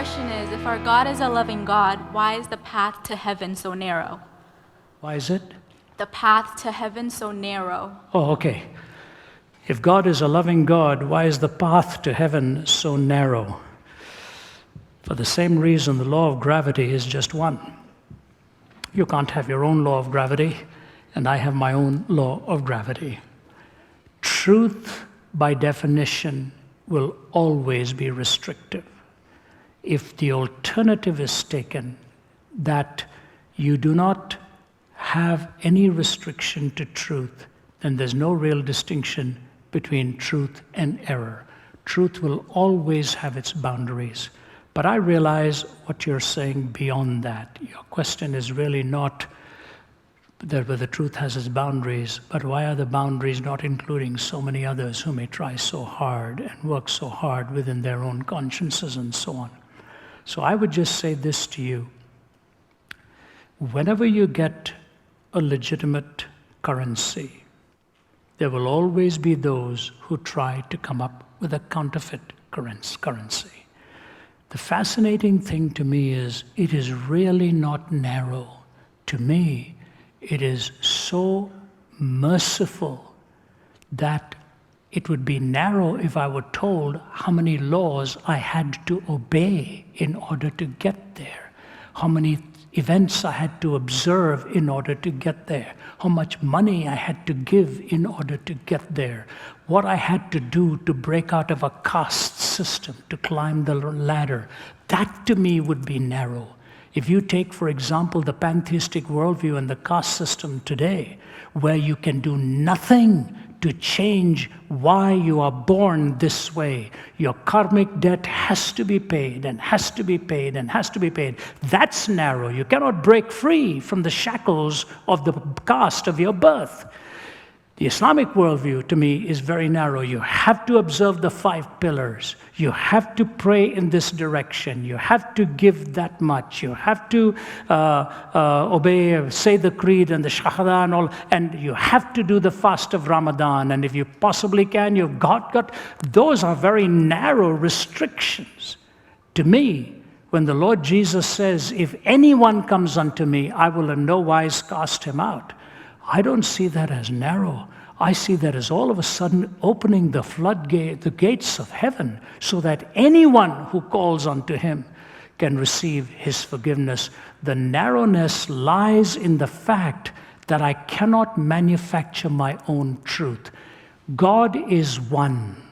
question is, if our God is a loving God, why is the path to heaven so narrow? Why is it? The path to heaven so narrow. Oh, okay. If God is a loving God, why is the path to heaven so narrow? For the same reason, the law of gravity is just one. You can't have your own law of gravity, and I have my own law of gravity. Truth, by definition, will always be restrictive. If the alternative is taken, that you do not have any restriction to truth, then there's no real distinction between truth and error. Truth will always have its boundaries. But I realize what you're saying beyond that. Your question is really not that whether truth has its boundaries, but why are the boundaries not including so many others who may try so hard and work so hard within their own consciences and so on? So I would just say this to you. Whenever you get a legitimate currency, there will always be those who try to come up with a counterfeit currency. The fascinating thing to me is it is really not narrow. To me, it is so merciful that it would be narrow if I were told how many laws I had to obey in order to get there, how many events I had to observe in order to get there, how much money I had to give in order to get there, what I had to do to break out of a caste system, to climb the ladder. That to me would be narrow. If you take, for example, the pantheistic worldview and the caste system today, where you can do nothing to change why you are born this way. Your karmic debt has to be paid and has to be paid and has to be paid. That's narrow. You cannot break free from the shackles of the caste of your birth. The Islamic worldview, to me, is very narrow. You have to observe the 5 pillars. You have to pray in this direction. You have to give that much. You have to obey, say the creed and the shahada and all. And you have to do the fast of Ramadan. And if you possibly can, you've got. Those are very narrow restrictions. To me, when the Lord Jesus says, if anyone comes unto me, I will in no wise cast him out. I don't see that as narrow. I see that as all of a sudden opening the floodgate, the gates of heaven, so that anyone who calls unto him can receive his forgiveness. The narrowness lies in the fact that I cannot manufacture my own truth. God is one.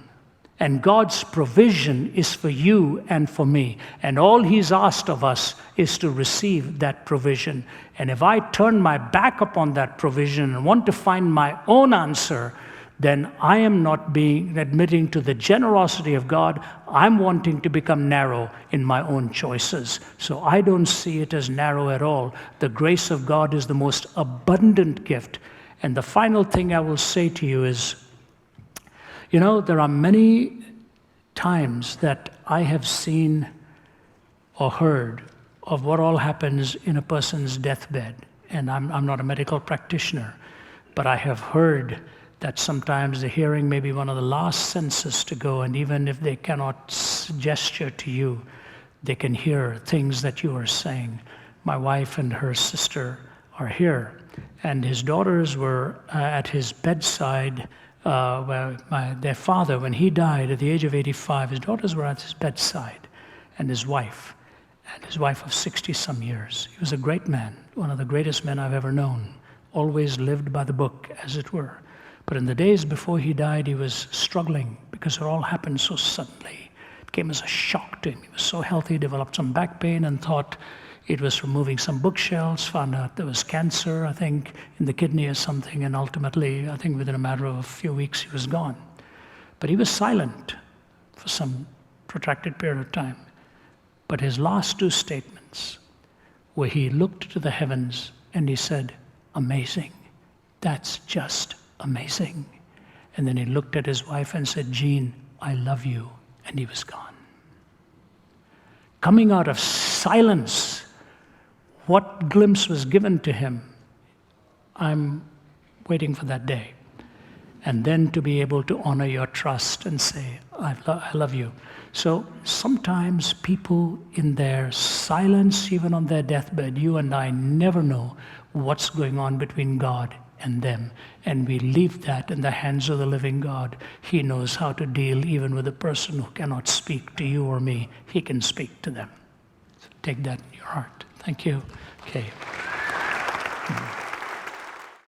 And God's provision is for you and for me. And all he's asked of us is to receive that provision. And if I turn my back upon that provision and want to find my own answer, then I am not admitting to the generosity of God. I'm wanting to become narrow in my own choices. So I don't see it as narrow at all. The grace of God is the most abundant gift. And the final thing I will say to you is, you know, there are many times that I have seen or heard of what all happens in a person's deathbed. And I'm not a medical practitioner, but I have heard that sometimes the hearing may be one of the last senses to go, and even if they cannot gesture to you, they can hear things that you are saying. My wife and her sister are here, and his daughters were at his bedside. Their father, when he died at the age of 85, his daughters were at his bedside, and his wife of 60-some years. He was a great man, one of the greatest men I've ever known, always lived by the book, as it were. But in the days before he died, he was struggling because it all happened so suddenly. It came as a shock to him. He was so healthy, developed some back pain, and thought it was from moving some bookshelves, found out there was cancer, I think, in the kidney or something, and ultimately, I think within a matter of a few weeks, he was gone. But he was silent for some protracted period of time. But his last 2 statements, where he looked to the heavens and he said, amazing, that's just amazing. And then he looked at his wife and said, Jean, I love you, and he was gone. Coming out of silence, what glimpse was given to him? I'm waiting for that day. and then to be able to honor your trust and say, I love you. So sometimes people in their silence, even on their deathbed, you and I never know what's going on between God and them. And we leave that in the hands of the living God. He knows how to deal even with a person who cannot speak to you or me. He can speak to them. So take that in your heart. Thank you. Okay.